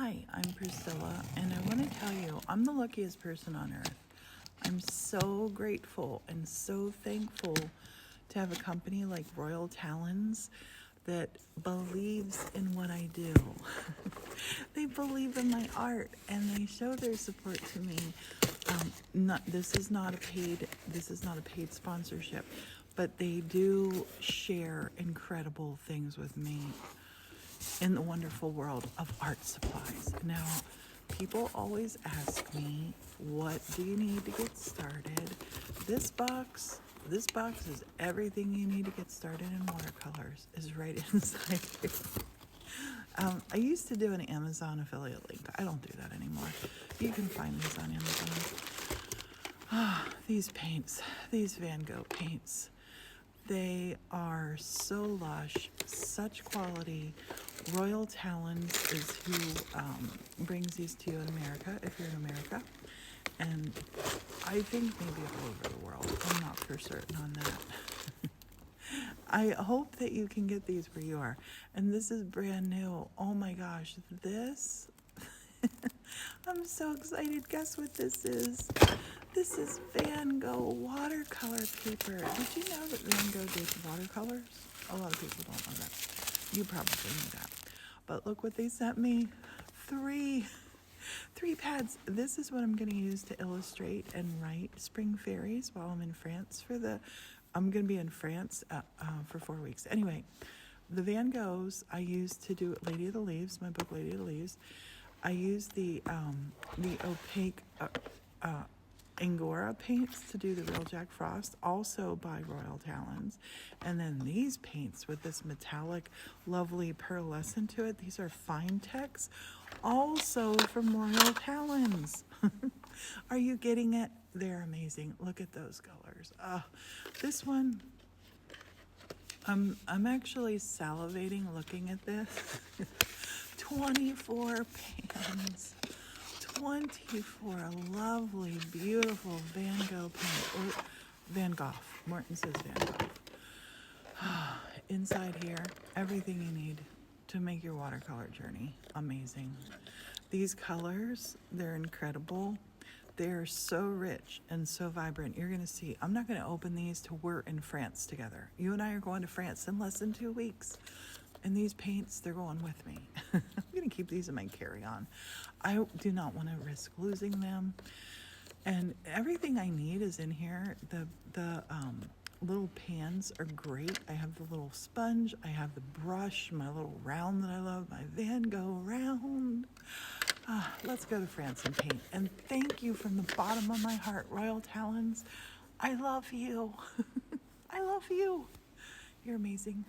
Hi, I'm Priscilla, and I want to tell you, I'm the luckiest person on earth. I'm so grateful and so thankful to have a company like Royal Talens that believes in what I do. They believe in my art and they show their support to me. This is not a paid sponsorship, but they do share incredible things with me in the wonderful world of art supplies. Now, people always ask me, what do you need to get started? This box is everything you need to get started in watercolors, is right inside here. I used to do an Amazon affiliate link. I don't do that anymore. You can find these on Amazon. These paints, these Van Gogh paints, they are so lush, such quality. Royal Talens is who brings these to you in America, if you're in America. And I think maybe all over the world. I'm not for certain on that. I hope that you can get these where you are. And this is brand new. Oh my gosh, this. I'm so excited. Guess what this is? This is Van Gogh watercolor paper. Did you know that Van Gogh did watercolors? A lot of people don't know that. You probably knew that. But look what they sent me. Three pads. This is what I'm going to use to illustrate and write Spring Fairies while I'm in France I'm going to be in France for 4 weeks. Anyway, the Van Goghs I used to do Lady of the Leaves, my book Lady of the Leaves. I used the opaque Angora paints to do the real Jack Frost, also by Royal Talens. And then these paints with this metallic, lovely pearlescent to it. These are fine techs, also from Royal Talens. Are you getting it? They're amazing. Look at those colors. This one, I'm actually salivating looking at this. 24 pans. 24 lovely, beautiful Van Gogh paint. Or Van Gogh. Morton says Van Gogh. Inside here, everything you need to make your watercolor journey amazing. These colors, they're incredible. They're so rich and so vibrant. You're going to see. I'm not going to open these till we're in France together. You and I are going to France in less than 2 weeks. And these paints, they're going with me. I'm going to keep these in my carry-on. I do not want to risk losing them. And everything I need is in here. The little pans are great. I have the little sponge. I have the brush, my little round that I love, my Van Gogh round. Let's go to France and paint. And thank you from the bottom of my heart, Royal Talens. I love you. I love you. You're amazing.